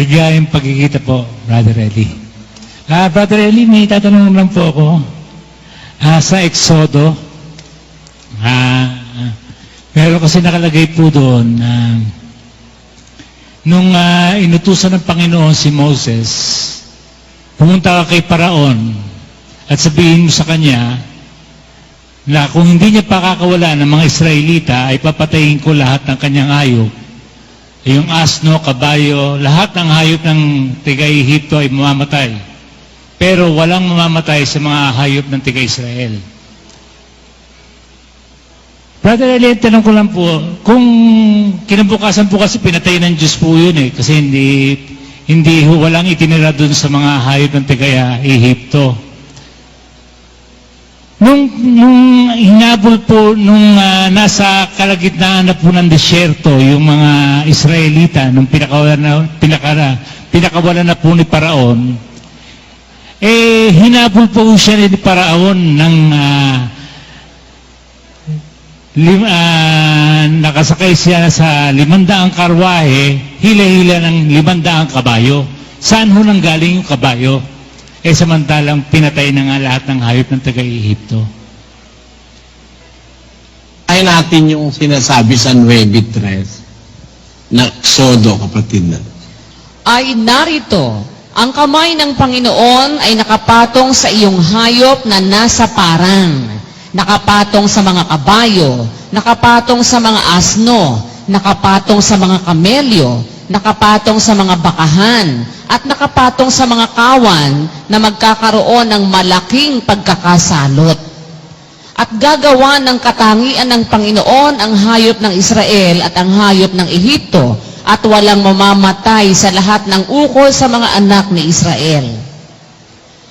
Maligayang pagkikita po, Brother Eli. Brother Eli, may tatanong lang po ako. Sa Exodo, meron kasi nakalagay po doon nung inutusan ng Panginoon si Moses, pumunta ka kay Paraon at sabihin mo sa kanya na kung hindi niya pakakawala ng mga Israelita ay papatayin ko lahat ng kanyang hayop. Yung asno, kabayo, lahat ng hayop ng tiga-Ehipto ay mamamatay. Pero walang mamamatay sa mga hayop ng tiga-Israel. Brother Elliot, tanong ko lang po, kung kinabukasan po kasi pinatay ng Diyos po yun kasi walang itinira dun sa mga hayop ng tiga-Ehipto. Nung hinabol po, nasa kalagitnaan na po ng desyerto, yung mga Israelita, nung pinakawalan na po ni Paraon, hinabol po siya ni Paraon ng nakasakay siya sa 500 karwahe, hila-hila ng 500 kabayo. Saan ho nang galing yung kabayo? Samantalang pinatay na nga lahat ng hayop ng taga-Ehipto. Ay natin yung sinasabi sa 9:3 na Exodo, kapatid na. Ay narito, ang kamay ng Panginoon ay nakapatong sa iyong hayop na nasa parang, nakapatong sa mga kabayo, nakapatong sa mga asno, nakapatong sa mga kamelyo, nakapatong sa mga bakahan, at nakapatong sa mga kawan na magkakaroon ng malaking pagkakasalot. At gagawa ng katangian ng Panginoon ang hayop ng Israel at ang hayop ng Ehipto, at walang mamamatay sa lahat ng ukol sa mga anak ni Israel.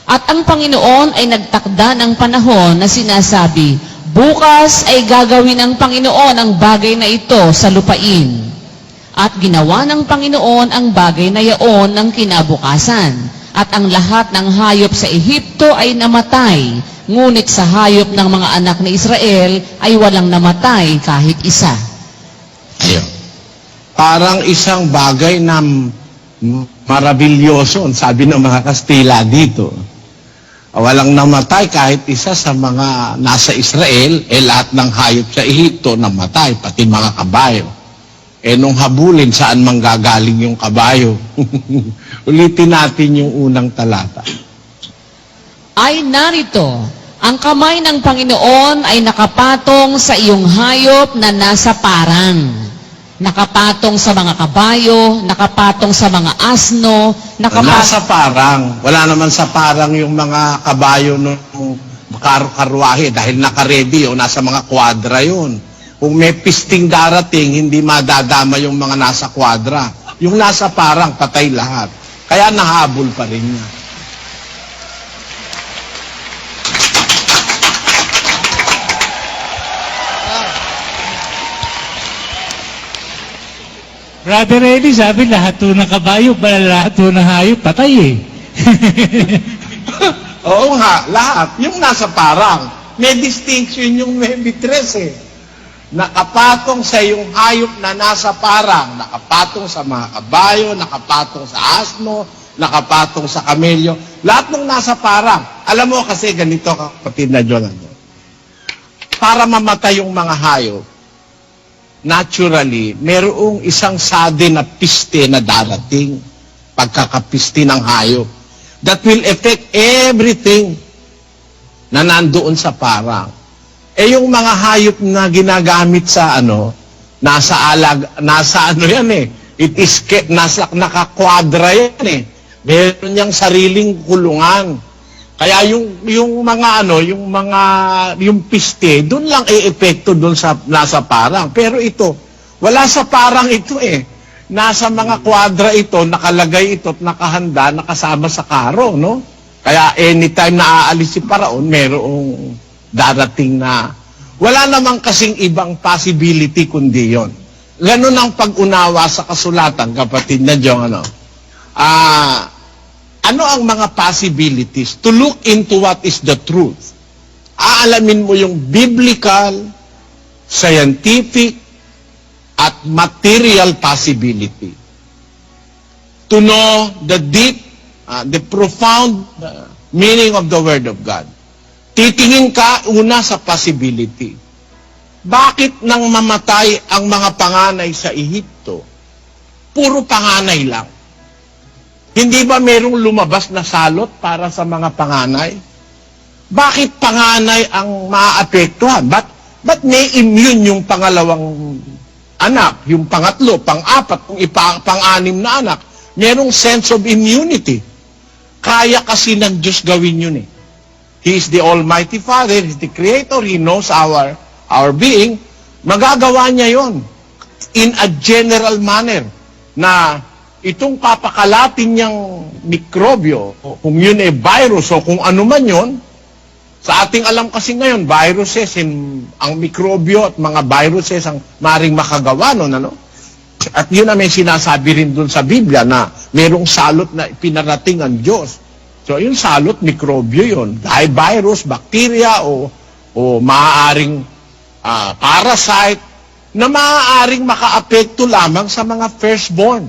At ang Panginoon ay nagtakda ng panahon na sinasabi, bukas ay gagawin ng Panginoon ang bagay na ito sa lupain. At ginawa ng Panginoon ang bagay na yaon ng kinabukasan. At ang lahat ng hayop sa Ehipto ay namatay, ngunit sa hayop ng mga anak ni Israel ay walang namatay kahit isa. Ayun. Parang isang bagay na marabilyoso, sabi ng mga Kastila dito. Walang namatay kahit isa sa mga nasa Israel, lahat ng hayop sa Ehipto namatay, pati mga kabayo. Nung habulin, saan manggagaling yung kabayo? Ulitin natin yung unang talata. Ay narito, ang kamay ng Panginoon ay nakapatong sa iyong hayop na nasa parang, nakapatong sa mga kabayo, nakapatong sa mga asno, nasa parang. Wala naman sa parang yung mga kabayo nung karwahe dahil nakaredy o nasa mga kwadra yun. Kung may pisting darating, hindi madadama yung mga nasa kwadra. Yung nasa parang, patay lahat. Kaya nahabol pa rin niya. Brother Eli, sabi lahat po ng kabayo, lahat po ng hayop, patay Oo nga, lahat. Yung nasa parang, may distinction yung 9:3 Nakapatong sa iyong hayop na nasa parang, nakapatong sa mga kabayo, nakapatong sa asno, nakapatong sa kamelyo, lahat ng nasa parang. Alam mo kasi ganito, kapatid na John, para mamatay yung mga hayop, naturally, merong isang sudden na piste na darating, pagkakapiste ng hayop, that will affect everything na nandoon sa parang. Yung mga hayop na ginagamit sa nasa nakakwadra yan Meron niyang sariling kulungan. Kaya yung piste, doon lang epekto doon sa nasa parang. Pero ito, wala sa parang ito Nasa mga kwadra ito, nakalagay ito at nakahanda, nakasama sa karo, no? Kaya anytime na aalis si Paraon, merong darating na wala namang kasing ibang possibility kundi yon. Ganun ang pag-unawa sa kasulatan, kapatid na John, ano ang mga possibilities? To look into what is the truth. Aalamin mo yung biblical, scientific, at material possibility. to know the deep, the profound meaning of the Word of God. Titingin ka una sa possibility. Bakit nang mamatay ang mga panganay sa Ehipto? Puro panganay lang. Hindi ba merong lumabas na salot para sa mga panganay? Bakit panganay ang maapektuhan? Ba't may immune yung pangalawang anak, yung pangatlo, pang-apat, kung pang-anim na anak? Merong sense of immunity. Kaya kasi ng Diyos gawin yun eh. He is the Almighty Father, He is the Creator, He knows our being. Magagawa niya yon in a general manner na itong papakalatin niyang mikrobyo, kung yun ay virus o kung ano man yun, sa ating alam kasi ngayon, viruses, ang mikrobyo at mga viruses ang maring makagawa nun, ano? At yun na may sinasabi rin dun sa Biblia na merong salot na pinarating ang Diyos. So, yung salot, mikrobyo yun. Dahil virus, bacteria, o maaaring parasite, na maaaring makaapekto lamang sa mga firstborn.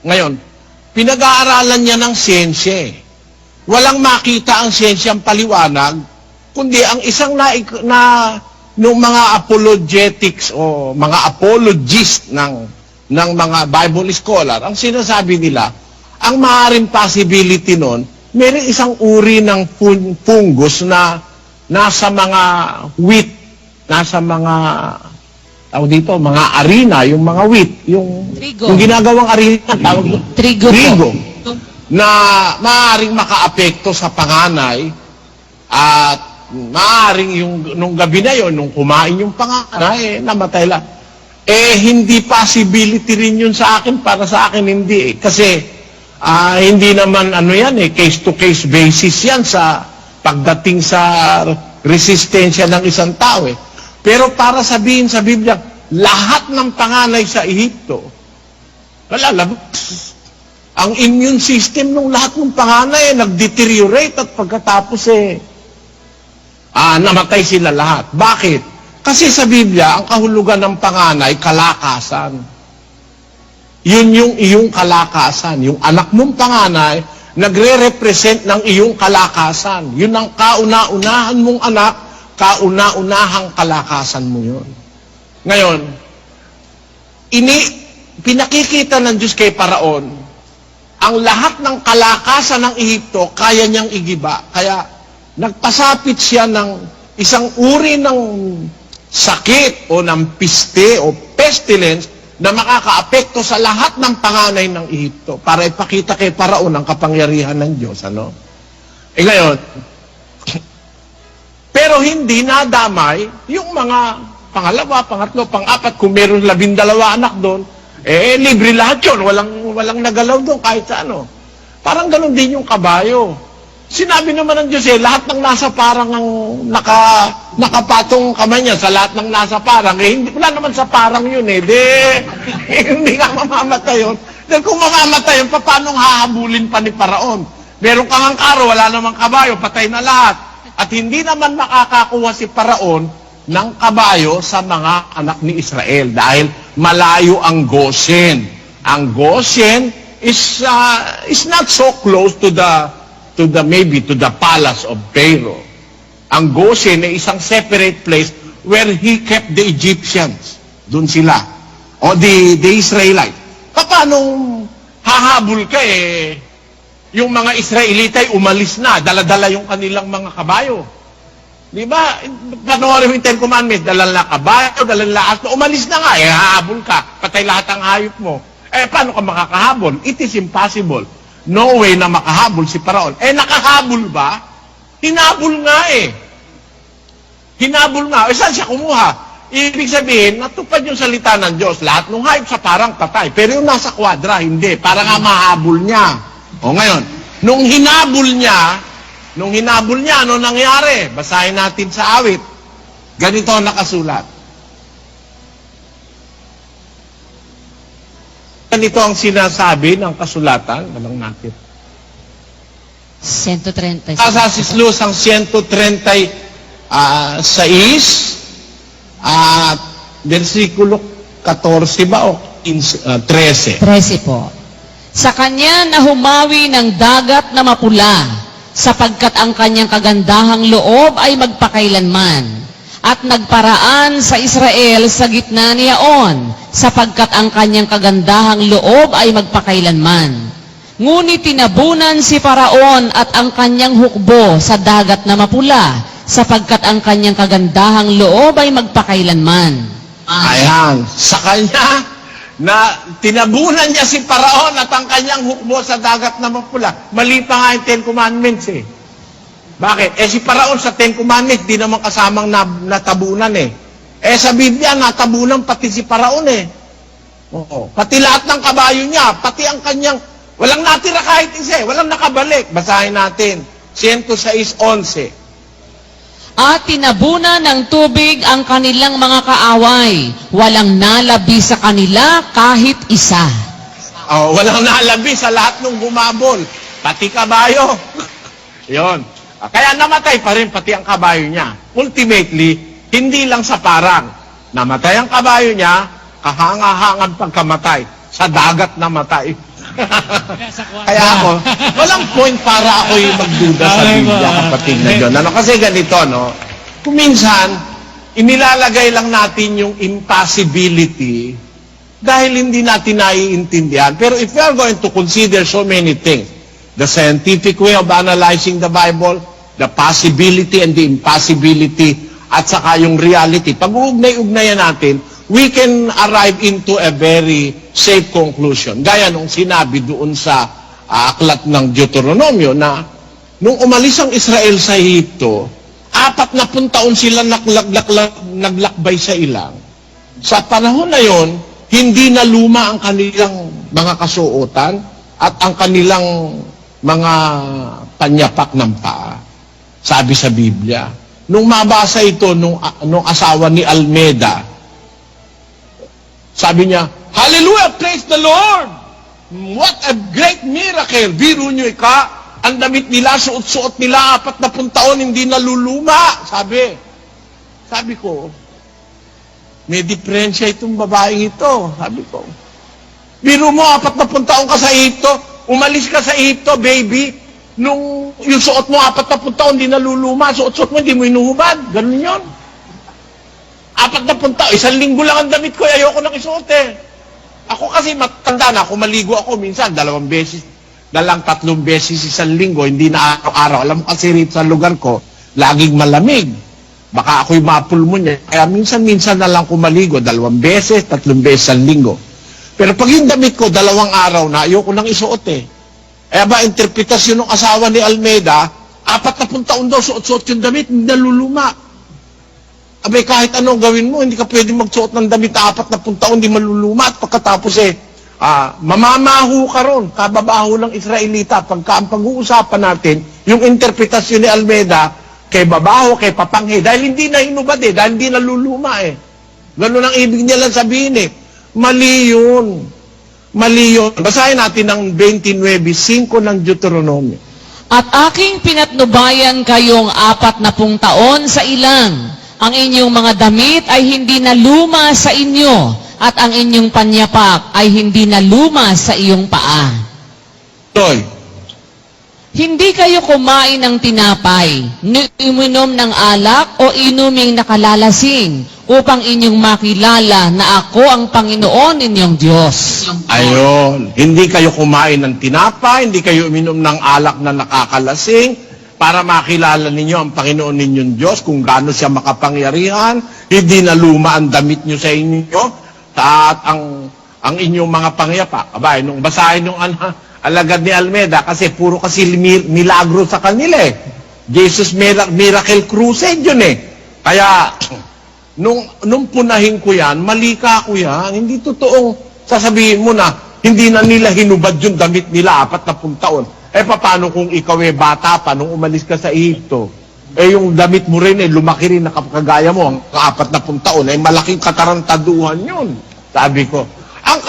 Ngayon, pinag-aaralan niya ng siyensya. Walang makita ang siyensyang paliwanag, kundi ang isang nung mga apologetics o mga apologists ng mga Bible scholar, ang sinasabi nila, ang maaaring possibility nun, may isang uri ng fungus na nasa mga wheat, nasa mga mga arena, yung mga wheat, yung ginagawang arena, tawag trigo, na maaaring makaapekto sa panganay at maaaring nung gabi na yon, nung kumain yung panganay, namatay lang. Hindi possibility rin yun sa akin, para sa akin hindi Kasi hindi naman case-to-case basis yan sa pagdating sa resistensya ng isang tao Pero para sabihin sa Biblia, lahat ng panganay sa Ehipto, ang immune system ng lahat ng panganay nag-deteriorate at pagkatapos namatay sila lahat. Bakit? Kasi sa Biblia, ang kahulugan ng panganay, kalakasan. Yun yung iyong kalakasan. Yung anak mong panganay, nagre-represent ng iyong kalakasan. Yun ang kauna-unahan mong anak, kauna-unahang kalakasan mo yun. Ngayon, pinakikita ng Diyos kay Paraon, ang lahat ng kalakasan ng Ehipto, kaya niyang igiba. Kaya, nagpasapit siya ng isang uri ng sakit o ng piste o pestilence na makakaapekto sa lahat ng panganay ng Ehipto para ipakita kay Paraon ang kapangyarihan ng Diyos. Ngayon, pero hindi nadamay yung mga pangalawa, pangatlo, pang-apat, kung meron 12 anak doon, libre lahat yun. Walang nagalaw doon kahit sa ano. Parang ganun din yung kabayo. Sinabi naman ng Diyos, lahat ng nasa parang ang nakapatong kamay niya sa lahat ng nasa parang. Wala naman sa parang yun hindi nga mamamatay yun. Dahil kung mamamatay yun, paano hahabulin pa ni Paraon? Meron kang karo, wala namang kabayo, patay na lahat. At hindi naman makakakuha si Paraon ng kabayo sa mga anak ni Israel dahil malayo ang Goshen. Ang Goshen is not so close to the palace of Pharaoh. Ang Goshen ay isang separate place where he kept the Egyptians. Doon sila. O the Israelites. Paano hahabol ka yung mga Israelite ay umalis na, dala-dala yung kanilang mga kabayo. Di ba? Panoorin mo yung Ten Commandments, dala-dala kabayo, dala-dala aso, umalis na nga, hahabol ka, patay lahat ang hayop mo. Paano ka makakahabol? It is impossible. No way na makahabol si Paraon. Nakahabol ba? Hinabol nga Hinabol nga. Saan siya kumuha? Ibig sabihin, natupad yung salita ng Diyos. Lahat ng hayop sa parang patay. Pero yung nasa kwadra, hindi. Para nga mahabol niya. O ngayon, nung hinabol niya, ano nangyari? Basahin natin sa awit. Ganito ang nakasulat. Ganito ang sinasabi ng kasulatan. Walang natin. 136. Kasasis ang 136 at versikulo 14 ba o 13? 13 po. Sa kanya na humawi ng dagat na mapula, sapagkat ang kanyang kagandahang loob ay magpakailanman. At nagparaan sa Israel sa gitna niyaon, sapagkat ang kanyang kagandahang loob ay magpakailanman. Ngunit tinabunan si Paraon at ang kanyang hukbo sa dagat na mapula, sapagkat ang kanyang kagandahang loob ay magpakailanman. Ayan, sa kanya, na tinabunan niya si Paraon at ang kanyang hukbo sa dagat na mapula. Mali pa nga yung Ten Commandments eh. Bakit? Si Paraon sa Ten Commandments, di naman kasamang natabunan eh. Sa Biblia, natabunan pati si Paraon eh. Oo. Pati lahat ng kabayo niya, pati ang kanyang, walang natira kahit isa eh, walang nakabalik. Basahin natin, 106:11. At tinabunan ng tubig ang kanilang mga kaaway, walang nalabi sa kanila kahit isa. Walang nalabi sa lahat ng humabol, pati kabayo. Yon. Kaya namatay pa rin pati ang kabayo niya. Ultimately, hindi lang sa parang. Namatay ang kabayo niya, kahanga-hangan pagkamatay. Sa dagat namatay. Kaya ako, walang point para ako yung magduda sa Biblia, kapatid na John. Kasi ganito, no? Kung minsan, inilalagay lang natin yung impossibility dahil hindi natin naiintindihan. Pero if we are going to consider so many things, the scientific way of analyzing the Bible, the possibility and the impossibility, at saka yung reality, pag-uugnay-ugnayan natin, we can arrive into a very safe conclusion. Gaya nung sinabi doon sa aklat ng Deuteronomio na nung umalis ang Israel sa Ehipto, 40 taon sila naglakbay sa ilang. Sa panahon na yon, hindi na luma ang kanilang mga kasuotan at ang kanilang mga panyapak ng paa. Sabi sa Biblia. Nung mabasa ito nung asawa ni Almeda, sabi niya, Hallelujah! Praise the Lord! What a great miracle! Biro nyo ang damit nila, suot-suot nila, 40 taon, hindi naluluma. Sabi ko, may diferensya itong babaeng ito. Sabi ko, biro mo, 40 taon ka sa Ehipto, umalis ka sa Ehipto, baby, nung yung suot mo, 40 taon, hindi naluluma, suot-suot mo, hindi mo inuhubad. Ganun yun. 40 taon, 1 linggo lang ang damit ko, ayoko nang isuot eh. Ako kasi matanda na, maligo ako minsan, 2 beses, 3 beses 1 linggo, hindi na araw-araw. Alam mo kasi rito sa lugar ko, laging malamig. Baka ako'y mapulmonya. Kaya minsan-minsan na lang maligo, 2 beses, 3 beses 1 linggo. Pero pag yung damit ko, 2 araw na, ayoko nang isuot eh. Kaya ba, interpretasyon ng asawa ni Almeda, 40 taon daw, suot-suot yung damit, hindi naluluma. Abay, kahit anong gawin mo, hindi ka pwede magsuot ng damit 40 taon, hindi maluluma. At pagkatapos mamamaho ka ron, kababaho ng Israelita. Pagka ang pag-uusapan natin, yung interpretasyon ni Almeda, kay babaho, kay papanghe, dahil hindi na hinubad dahil hindi naluluma Ganun ang ibig niya lang sabihin Mali yun. Mali yun. Basahin natin ang 29:5 ng Deuteronomio. At aking pinatnubayan kayong 40 taon sa ilang, ang inyong mga damit ay hindi naluma sa inyo, at ang inyong panyapak ay hindi naluma sa iyong paa. Toy. Hindi kayo kumain ng tinapay, uminom ng alak o inuming nakalalasing, upang inyong makilala na ako ang Panginoon inyong Diyos. Ayon. Hindi kayo kumain ng tinapay, hindi kayo uminom ng alak na nakakalasing, para makilala ninyo ang Panginoon ninyong Diyos, kung gaano siya makapangyarihan, hindi na luma ang damit nyo sa inyo, at ang inyong mga pangyapak. Abay, nung basahin yung alagad ni Almeda, kasi puro kasi milagro sa kanila Jesus Miracle Crusade yun Kaya, nung punahin ko yan, mali ka ako yan, hindi totoong sasabihin mo na, hindi na nila hinubad yung damit nila 40 taon. Paano kung ikaw bata pa nung umalis ka sa Ehipto? Yung damit mo rin lumaki rin na kagaya mo, ang 40 taon, malaking katarantaduhan yun. Sabi ko, ang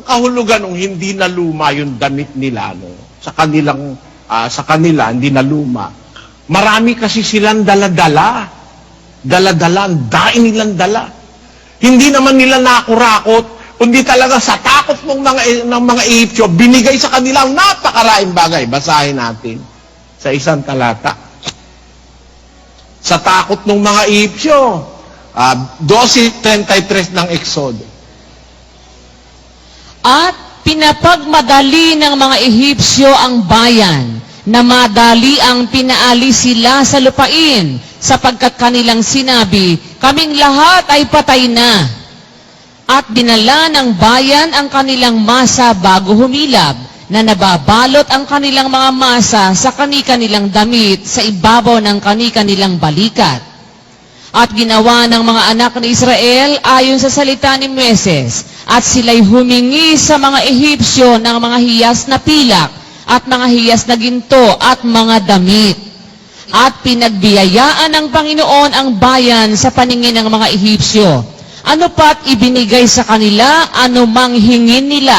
kahulugan nung hindi na luma yung damit nila, sa kanila, hindi na luma. Marami kasi silang dala-dala, ang daing nilang dala. Hindi naman nila nakurakot, kundi talaga sa takot takot ng mga Ehipsyo, binigay sa kanilang napakaraing bagay. Basahin natin sa isang talata. Sa takot ng mga Ehipsyo, 12:33 ng Exodo. At pinapagmadali ng mga Ehipsyo ang bayan, na madali ang pinaalis sila sa lupain, sapagkat kanilang sinabi, kaming lahat ay patay na. At dinala ng bayan ang kanilang masa bago humilab, na nababalot ang kanilang mga masa sa kani-kanilang damit sa ibabaw ng kani-kanilang balikat. At ginawa ng mga anak ni Israel ayon sa salita ni Moises, at sila'y humingi sa mga Ehipsyo ng mga hiyas na pilak, at mga hiyas na ginto, at mga damit. At pinagbiyayaan ng Panginoon ang bayan sa paningin ng mga Ehipsyo. Ano pa't ibinigay sa kanila, anumang hingin nila,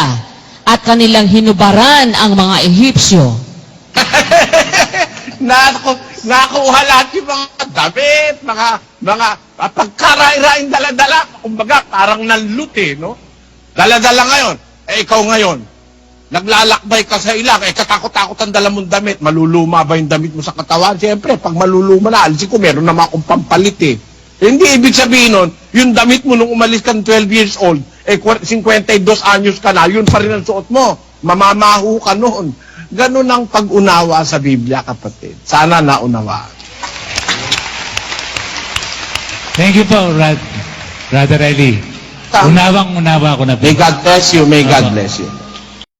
at kanilang hinubaran ang mga Ehipsyo. Nakuha lahat yung mga damit, mga pagkarai-raing dala-dala. Kumbaga, parang nanlut no? Dala-dala ngayon. Ikaw ngayon, naglalakbay ka sa ilang, katakot-takot ang dala mong damit. Maluluma ba yung damit mo sa katawan? Siyempre, pag maluluma na, alisin ko, meron naman akong pampalit Hindi ibig sabihin nun, yung damit mo nung umalis ka 12 years old, 52 anyos ka na, yun pa rin ang suot mo. Mamamaho ka noon. Ganun ang pag-unawa sa Biblia, kapatid. Sana naunawaan. Thank you po, Brother Eli. Unawang-unawa ko na po. May God bless you. May God bless you.